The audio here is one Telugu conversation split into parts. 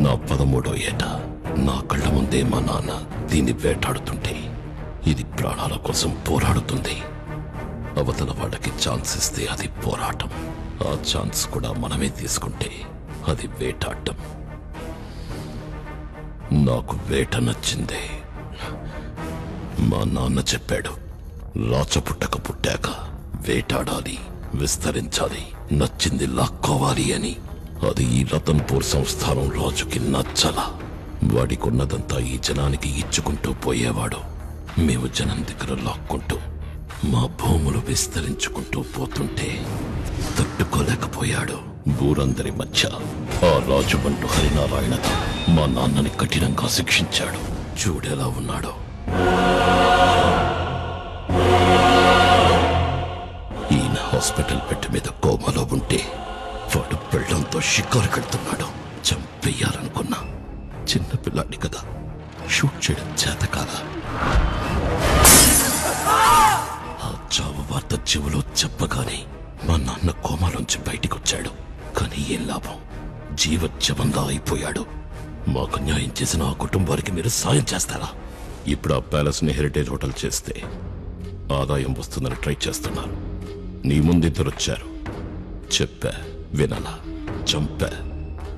నా 13వ ఏట నా కళ్ళ ముందే మా నాన్న దీన్ని వేటాడుతుంటే ఇది ప్రాణాల కోసం పోరాడుతుంది. అవతల వాళ్ళకి ఛాన్స్ ఇస్తే అది పోరాటం, ఆ ఛాన్స్ కూడా మనమే తీసుకుంటే అది వేటాడటం. నాకు వేట నచ్చిందే. మా నాన్న చెప్పాడు, రాచపుట్టక పుట్టాక వేటాడాలి, విస్తరించాలి, నచ్చింది లాక్కోవాలి అని. అది ఈ రతన్పూర్ సంస్థానం రాజుకి నచ్చల. వాడికున్నదంతా ఈ జనానికి ఇచ్చుకుంటూ పోయేవాడు. మేము జనం దగ్గర లాక్కుంటూ మా భూములు విస్తరించుకుంటూ పోతుంటే తట్టుకోలేకపోయాడు. ఊరందరి మధ్య ఆ రాజుబంటు హరినారాయణతో మా నాన్నని కఠినంగా శిక్షించాడు. చూడేలా ఉన్నాడు. ఈయన హాస్పిటల్ బెడ్ మీద కోమాలో ఉంటే వాడు పెళ్ళంతో షికారు కడుతున్నాడు. చంపేయాలనుకున్నా. చిన్నపిల్లాడి కదా, షూట్ చేయడం చేత కాదా. ఆ చావు వార్త చెవులో చెప్పగానే మా నాన్న కోమాలోంచి బయటికొచ్చాడు. కానీ ఏం లాభం, జీవోత్సవంగా అయిపోయాడు. మాకు న్యాయం చేసిన ఆ కుటుంబానికి మీరు సాయం చేస్తారా? ఇప్పుడు ఆ ప్యాలెస్ ని హెరిటేజ్ హోటల్ చేస్తే ఆదాయం వస్తుందని ట్రై చేస్తున్నారు. నీ ముందిద్దరు వచ్చారు. చెప్పా, వినాలా? చంపా.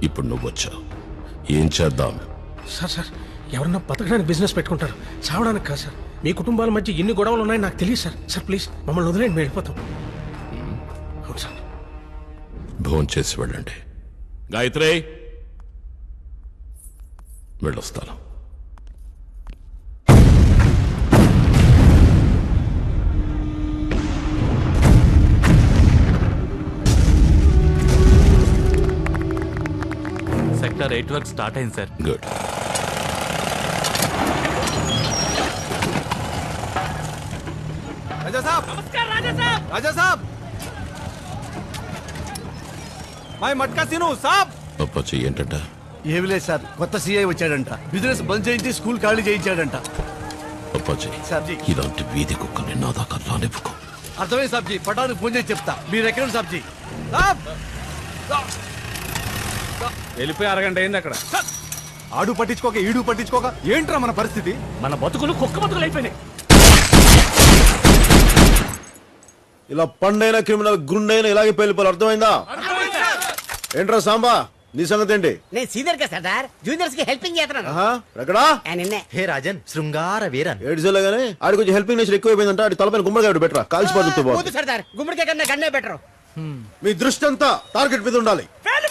ఇప్పుడు నువ్వొచ్చావు. ఏం చేద్దాం? సార్ ఎవరన్నా బతకడానికి బిజినెస్ పెట్టుకుంటారు, చావడానికి కాదు సార్. మీ కుటుంబాల మధ్య ఎన్ని గొడవలు ఉన్నాయని నాకు తెలియదు సార్. సార్ ప్లీజ్ మమ్మల్ని వదిలేండి, మేము వెళ్ళిపోతాం. అవును సార్. భోజనం చేసి వెళ్ళండి. గాయత్రి, వెళ్ళొస్తాను. సెక్టర్ 8 వర్క్ స్టార్ట్ అయింది సార్. గుడ్. राजा साहब, नमस्कार राजा साहब. राजा साहब, मैं मटका सीनू साहब. అప్పాచి ఏంటంట? ఏమి లేదు సార్, కొత్త సీఐ వచ్చాడంట. బిజినెస్ బంద్ చేయించి స్కూల్ ఖాళీ చేయించాడంట. అప్పాచి, సాబ్జీ. ఇలాంటి వీధి కుక్కల్ని నా దాకా రానివ్వకు. అర్థమైంది సాబ్జీ, పటానికి ఫోన్ చేసి చెప్తా. మీరు ఎక్కడ సాబ్జీ? వెళ్ళిపోయి అరగంట అయింది అక్కడ. ఆడు పట్టించుకోక ఈడు పట్టించుకోక ఏంట్రా మన పరిస్థితి? మన బతుకులు కుక్క బతుకులు అయిపోయినాయి. ఇలా పండైన క్రిమినల్ గుండైన ఇలాగే పేలిపోవాలి. అర్థమైందా? ఏంట్రా సాంబా, నీ సంగతి ఏంటి? నేను సీనియర్ గా సర్దార్, జూనియర్స్ కి హెల్పింగ్ చేస్తున్నాను. ఎక్కడా? నిన్నే హే రాజన్, శృంగార వీరన్. ఏడ్చేలా గానీ ఆడి కొంచెం హెల్పింగ్ నేచర్ ఎక్కువైపోయిందంట. ఆడి తలపైన గుమ్మడికాయ బెటరా, కాల్చి పడుతూ వద్దు సర్దార్, గుమ్మడికాయ కన్నా గన్నే బెటర్. మీ దృష్టి అంతా టార్గెట్ మీద ఉండాలి.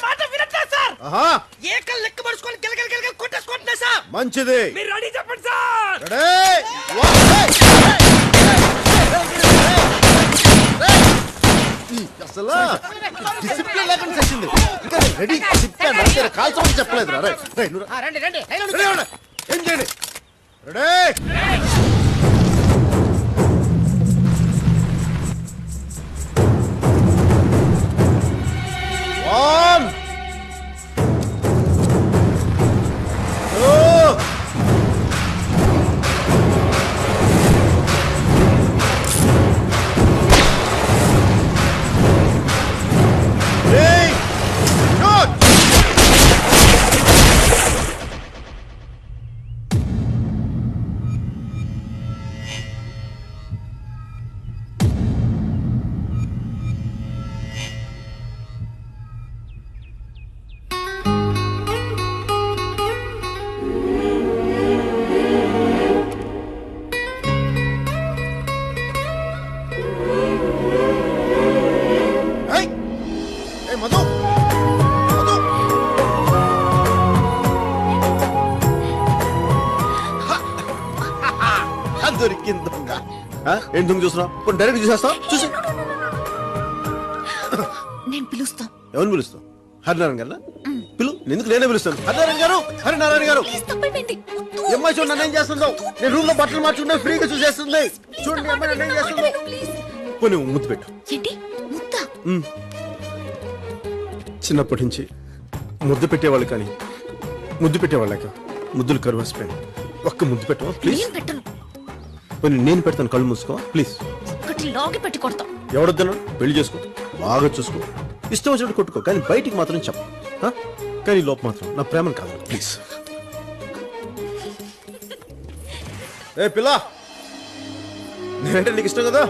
మాట వినట్లేదు సార్. ఏకల్ లెక్క పడుచుకొని గిలగిల కొట్టేసుకుంటున్నా సార్. మంచిది. మీరు రెడీ చెప్పండి సార్. అసలు డిసిప్లిన్ లేకుండా చేసింది. ఇంకా రెడీ కాల్చమని చెప్పలేదు. రండి రండి. ఏం చేయండి? Ready. One, two, three, shoot! దొరికింది దొంగ. ఏం దొంగ చూస్తున్నావు? కొన్ని డైరెక్ట్ చూసేస్తా. చూసి నేను పిలుస్తా. ఎవరిని పిలుస్తావు? హరినారాయణ గారు పిలు. ఎందుకు నేనే పిలుస్తాను. హరినారాయణ గారు, హరినారాయణ గారు. అమ్మాయి చూడండి నన్ను ఏం చేస్తుందో. నేను రూమ్ లో బట్టలు మార్చుకుంటే ఫ్రీగా చూసేస్తుంది. చూడండి అమ్మాయి నన్ను ఏం చేస్తుందో. కొన్ని ముద్దు పెట్టు. చిన్నప్పటి నుంచి ముద్దు పెట్టేవాళ్ళు, కానీ ముద్దు పెట్టేవాళ్ళక ముద్దులు కరువసిపోయాను. ఒక్క ముద్దు పెట్టవా ప్లీజ్? నేను పెడతాను, కళ్ళు మూసుకో ప్లీజ్. ఎవడొద్దన్నా? పెళ్లి చేసుకో, బాగా చూసుకో, ఇష్టం వచ్చినట్టు కొట్టుకో, కానీ బయటికి మాత్రం చెప్పు. కానీ ఈ లోపు మాత్రం నా ప్రేమను కాదు ప్లీజ్. ఏ పిల్ల, నేనంటే నీకు ఇష్టం కదా?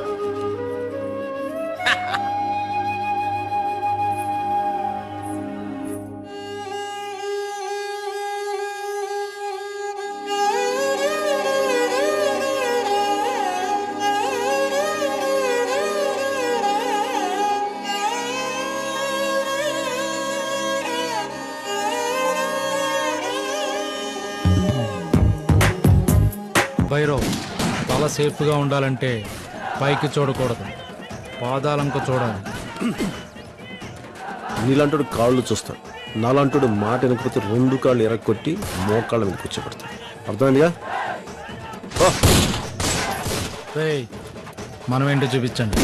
భైరవ్, తల సేఫ్గా ఉండాలంటే పైకి చూడకూడదు, పాదాలంక చూడాలి. నీలాంటి కాళ్ళు చూస్తాడు, నాలాంటి మాట వెనకపోతే 2 కాళ్ళు ఎరగొట్టి మోకాళ్ళ మీద కూర్చోబెడతాడు. అర్థమైందిగా? రేయ్, మనం ఏంటో చూపించండి.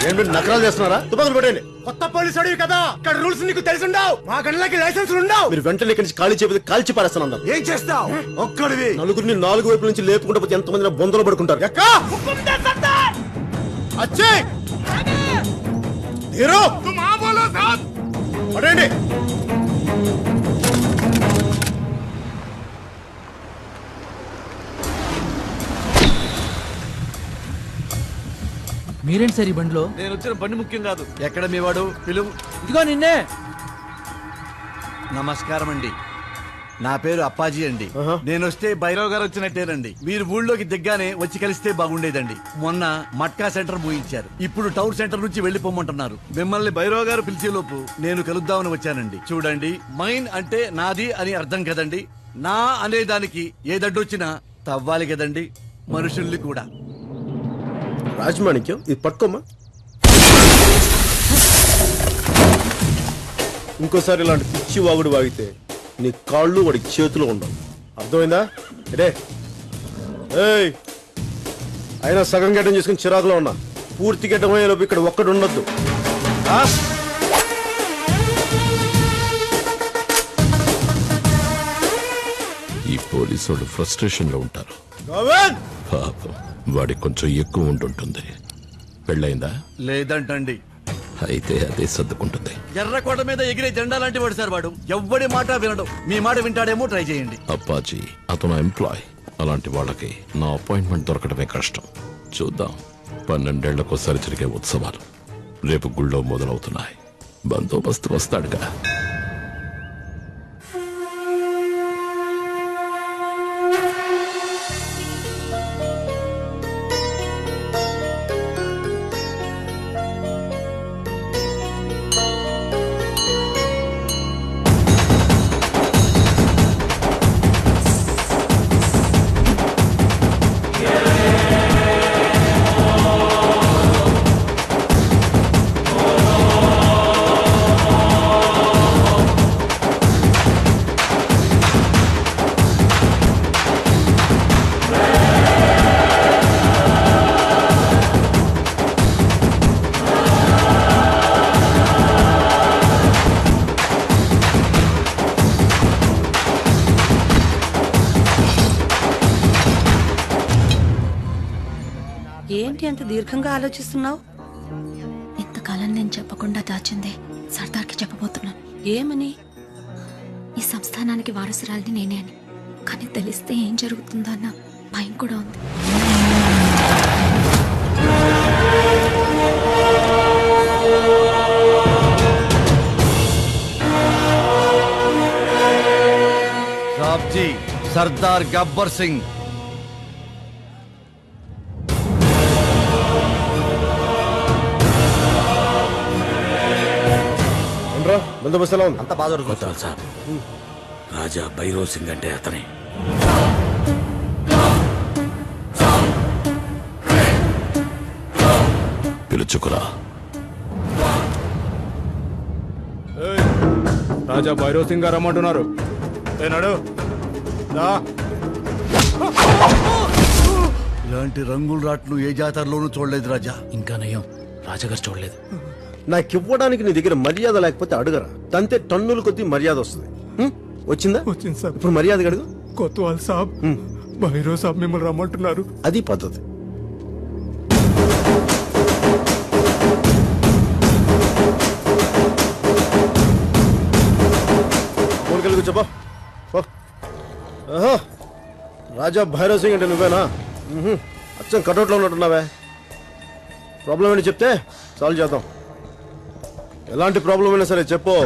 ఏం మీరు నకరాలు చేస్తున్నారా? తుపాకులు పెట్టండి. కొత్త పోలీసు అడివి కదా, ఇక్కడ రూల్స్ నీకు తెలిసి ఉండవు. మా గళ్ళకి లైసెన్స్ ఉండవు. మీరు వెంటనే ఇక్కడి నుంచి ఖాళీ చేయకపోతే కాల్చి పారేస్తాను అన్నారు. ఏం చేస్తావు? ఒక్కడివి నలుగురిని 4 వైపుల నుంచి లేపుకుంటూ పోతే ఎంతమంది బొందలు పడుకుంటారు. ఎక్కా అచ్చే హీరో పడండి. మీరేంటి సార్ ఈ బండిలో? నేను వచ్చిన బండి ముఖ్యం కాదు. ఎక్కడ మీ వాడు? పిలువు. ఇదిగో నిన్నే. నమస్కారం అండి, నా పేరు అప్పాజీ అండి. నేను వస్తే భైరవ్ గారు వచ్చినట్టేనండి. మీరు ఊళ్ళోకి దిగ్గానే వచ్చి కలిస్తే బాగుండేదండి. మొన్న మట్కా సెంటర్ మూయించారు, ఇప్పుడు టౌన్ సెంటర్ నుంచి వెళ్లిపోమంటున్నారు. మిమ్మల్ని భైరవ్ గారు పిలిచేలోపు నేను కలుద్దామని వచ్చానండి. చూడండి, మైన్ అంటే నాది అని అర్థం కదండి. నా అనేదానికి ఏదడ్డొచ్చినా తవ్వాలి కదండి, మనుషుల్ని కూడా. రాజమాణిక్యం, ఇది పట్టుకోమ్మా. ఇంకోసారి ఇలాంటి పిచ్చి వాగుడు వాగితే నీ కాళ్ళు వాడి చేతిలో ఉండవు. అర్థమైందా? రే ఏయ్, అయినా సగం గడ్డం చేసుకుని చిరాకులో ఉన్నా. పూర్తి గడ్డం అయ్యేలోపు ఇక్కడ ఒక్కడు ఉండొద్దు. ఈ పోలీసు వాళ్ళు ఫ్రస్ట్రేషన్ లో ఉంటారు. గోవింద్! పాపం వాడికి కొంచెం ఎక్కువ ఉంటుంటుంది. పెళ్ళయిందా? లేదంటండి. అయితే అదే సర్దుకుంటుంది. ఎర్రకోట మీద ఎగిరే జెండా లాంటి వాడు సార్ వాడు. ఎవ్వడి మాట వినడు. మీ మాట వింటాడేమో, ట్రై చేయండి. అప్పాజీ అతను ఎంప్లాయ్. అలాంటి వాళ్ళకి నా అపాయింట్మెంట్ దొరకడమే కష్టం. చూద్దాం. 12 ఏళ్లకోసారి జరిగే ఉత్సవాలు రేపు గుళ్ళో మొదలవుతున్నాయి. బందోబస్తు వస్తాడుగా. ఏంటి అంత దీర్ఘంగా ఆలోచిస్తున్నావు? ఇంతకాలం నేను చెప్పకుండా దాచిందే సర్దార్కి చెప్పబోతున్నాను. ఏమని? ఈ సంస్థానానికి వారసురాలిని నేనే అని. కానీ తెలిస్తే ఏం జరుగుతుందో అన్న భయం కూడా ఉంది. సాబ్జీ, సర్దార్ గబ్బర్ సింగ్. బందోబస్తు ఎలా ఉంది? అంత బాధ దొరుకుతుంది సార్. రాజా భైరవ్ సింగ్ అంటే అతనే. పిలుచుకురా. రాజా భైరవ్ సింగ్ గారు రమ్మంటున్నారు. ఏనాడు ఇలాంటి రంగుల రాట్లు ఏ జాతరలోనూ చూడలేదు రాజా. ఇంకా నయం, రాజాగారు చూడలేదు. నాకివ్వడానికి నీ దగ్గర మర్యాద లేకపోతే అడుగరా. తంతే టన్నుల కొద్దీ మర్యాద వస్తుంది. వచ్చిందా? వచ్చింది సార్. ఇప్పుడు మర్యాద అడుగు. కొత్వాల్ సాబ్, భైరవ్ సాబ్ మిమ్మల్ని రమ్మంటున్నారు. అది పద్ధతి. ఊరికెళ్ళి చెప్పా. రాజా భైరవ్ సింగ్ అంటే నువ్వేనా? అచ్చం కటౌట్లో ఉన్నట్టున్నావే. ప్రాబ్లం ఏంటి చెప్తే సాల్వ్ చేద్దాం. ఎలాంటి ప్రాబ్లం అయినా సరే చెప్పు.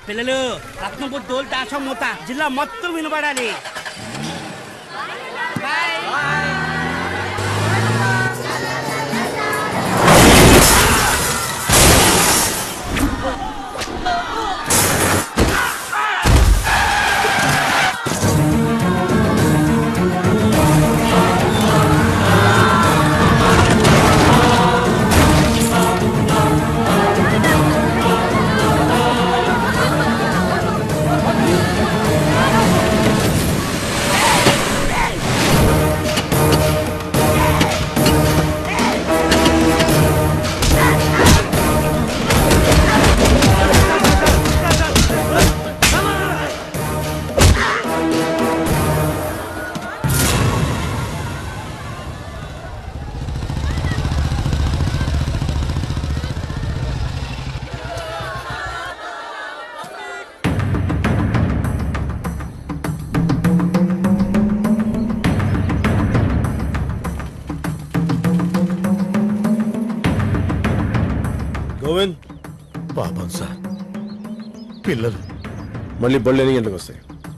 పిల్లలు రత్నపూర్ తోలు తాషం మూత జిల్లా మొత్తం వినబడాలి. గోవింద్, పాపం సార్, పిల్లలు మళ్ళీ బళ్ళు ఎన్ని గంటలకు వస్తాయి?